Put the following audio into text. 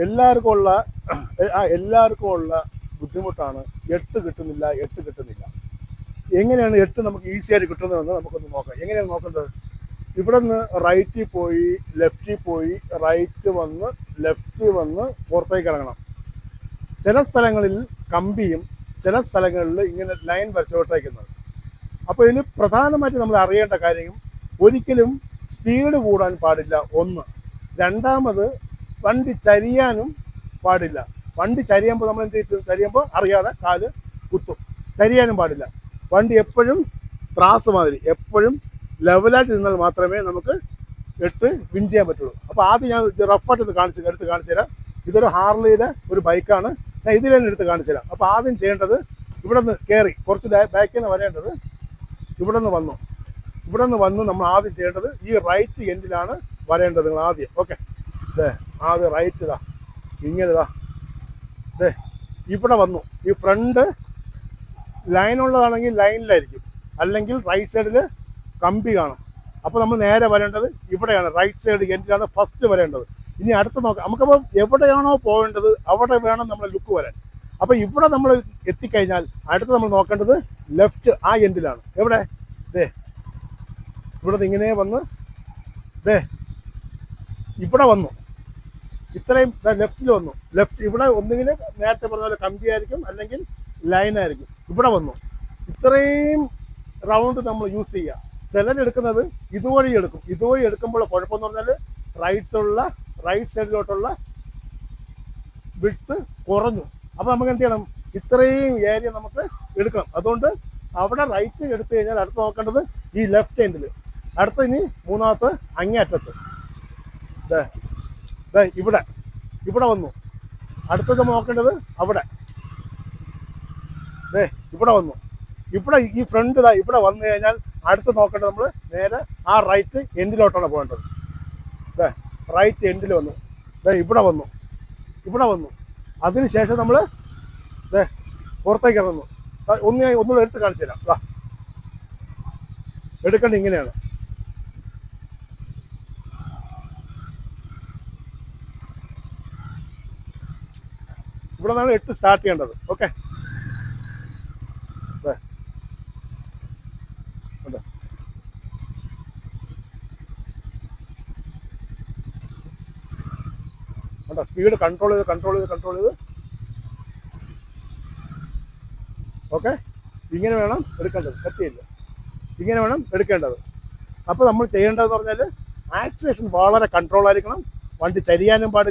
എല്ലാവർക്കും ഉള്ള ബുദ്ധിമുട്ടാണ് 8 കിട്ടുന്നില്ല. എങ്ങനെയാണ് 8 നമുക്ക് ഈസി ആയിട്ട് കിട്ടുന്നതെന്ന് നമുക്കൊന്ന് നോക്കാം. എങ്ങനെയാണ് നോക്കുന്നത്? ഇവിടെ നിന്ന് റൈറ്റിൽ പോയി ലെഫ്റ്റിൽ പോയി റൈറ്റ് വന്ന് ലെഫ്റ്റ് വന്ന് പുറത്തേക്ക് ഇറങ്ങണം. ചില സ്ഥലങ്ങളിൽ കമ്പിയും ചില സ്ഥലങ്ങളിൽ ഇങ്ങനെ ലൈൻ വരച്ചോട്ടേക്കുന്നത്. അപ്പോൾ ഇതിന് പ്രധാനമായിട്ട് നമ്മൾ അറിയേണ്ട കാര്യം, ഒരിക്കലും സ്പീഡ് കൂടാൻ പാടില്ല. ഒന്ന്. രണ്ടാമത് വണ്ടി ചരിയാനും പാടില്ല. വണ്ടി ചരിയുമ്പോൾ നമ്മൾ എന്ത് ചെയ്യും? ചരിയുമ്പോൾ അറിയാതെ കാല് കുത്തും. ചരിയാനും പാടില്ല. വണ്ടി എപ്പോഴും ത്രാസ് മാതിരി എപ്പോഴും ലെവലായിട്ട് നിന്നാൽ മാത്രമേ നമുക്ക് 8 വിൻ ചെയ്യാൻ പറ്റുള്ളൂ. അപ്പോൾ ആദ്യം ഞാൻ റഫായിട്ട് എടുത്ത് കാണിച്ചു തരാം. ഇതൊരു ഹാർലിയുടെ ഒരു ബൈക്കാണ്. ഞാൻ ഇതിൽ തന്നെ എടുത്ത് കാണിച്ചു തരാം. അപ്പോൾ ആദ്യം ചെയ്യേണ്ടത്, ഇവിടെ നിന്ന് കയറി കുറച്ച് ബാക്കിൽ നിന്ന് വരേണ്ടത് ഇവിടെ നിന്ന് വന്ന് നമ്മൾ ആദ്യം ചെയ്യേണ്ടത് ഈ റൈറ്റ് എൻഡിലാണ് വരേണ്ടത്. നിങ്ങൾ ആദ്യം ആദ്യം റൈറ്റ് ഇങ്ങനെ ഇവിടെ വന്നു. ഈ ഫ്രണ്ട് ലൈനുള്ളതാണെങ്കിൽ ലൈനിലായിരിക്കും, അല്ലെങ്കിൽ റൈറ്റ് സൈഡിൽ കമ്പി കാണും. അപ്പോൾ നമ്മൾ നേരെ വരേണ്ടത് ഇവിടെയാണ്, റൈറ്റ് സൈഡ് എൻഡിലാണ് ഫസ്റ്റ് വരേണ്ടത്. ഇനി അടുത്ത് നോക്കാം. നമുക്കപ്പോൾ എവിടെയാണോ പോകേണ്ടത് അവിടെ വേണം നമ്മൾ ലുക്ക് വരാൻ. അപ്പോൾ ഇവിടെ നമ്മൾ എത്തിക്കഴിഞ്ഞാൽ അടുത്ത് നമ്മൾ നോക്കേണ്ടത് ലെഫ്റ്റ് ആ എൻഡിലാണ്. എവിടെ? ഇവിടെ നിന്ന് ഇങ്ങനെ വന്ന് ഇവിടെ വന്നു. ഇത്രയും ലെഫ്റ്റിൽ വന്നു. ലെഫ്റ്റ് ഇവിടെ ഒന്നുകിൽ നേരത്തെ പറഞ്ഞ പോലെ കമ്പിയായിരിക്കും, അല്ലെങ്കിൽ ലൈനായിരിക്കും. ഇവിടെ വന്നു. ഇത്രയും റൗണ്ട് നമ്മൾ യൂസ് ചെയ്യുക. ചിലരെടുക്കുന്നത് ഇതുവഴി എടുക്കും. ഇതുവഴി എടുക്കുമ്പോൾ കുഴപ്പമെന്ന് പറഞ്ഞാൽ റൈറ്റ് സൈഡിലോട്ടുള്ള വിഡ്ത്ത് കുറഞ്ഞു. അപ്പോൾ നമുക്ക് എന്ത് ചെയ്യണം? ഇത്രയും ഏരിയ നമുക്ക് എടുക്കണം. അതുകൊണ്ട് അവിടെ റൈറ്റ് എടുത്തു കഴിഞ്ഞാൽ അടുത്ത് നോക്കേണ്ടത് ഈ ലെഫ്റ്റ് എൻഡിൽ. അടുത്ത് ഇനി മൂന്നാമത്തെ അങ്ങേയറ്റത്ത് ഇവിടെ വന്നു. അടുത്തത് നോക്കേണ്ടത് അവിടെ ഇവിടെ വന്നു. ഇവിടെ ഈ ഫ്രണ്ട് ഇവിടെ വന്നു കഴിഞ്ഞാൽ അടുത്ത് നോക്കേണ്ടത് നമ്മൾ നേരെ ആ റൈറ്റ് എൻഡിലോട്ടാണ് പോകേണ്ടത്. റൈറ്റ് എൻഡിൽ വന്നു. ഇവിടെ വന്നു. അതിനുശേഷം നമ്മൾ പുറത്തേക്ക് ഇറങ്ങുന്നു. ഒന്നുകൂടെ എടുത്ത് കാണിച്ചു തരാം. എടുക്കേണ്ടത് ഇങ്ങനെയാണ്. ഇവിടെ നിന്നാണ് 8 സ്റ്റാർട്ട് ചെയ്യേണ്ടത്. ഓക്കെ, സ്പീഡ് കൺട്രോൾ ചെയ്ത് ഓക്കെ. ഇങ്ങനെ വേണം എടുക്കേണ്ടത്. കത്തിയില്ല, ഇങ്ങനെ വേണം എടുക്കേണ്ടത്. അപ്പോൾ നമ്മൾ ചെയ്യേണ്ടതെന്ന് പറഞ്ഞാൽ ആക്സിലേഷൻ വളരെ കൺട്രോൾ ആയിരിക്കണം. വണ്ടി ചരിയാനും പാടില്ല.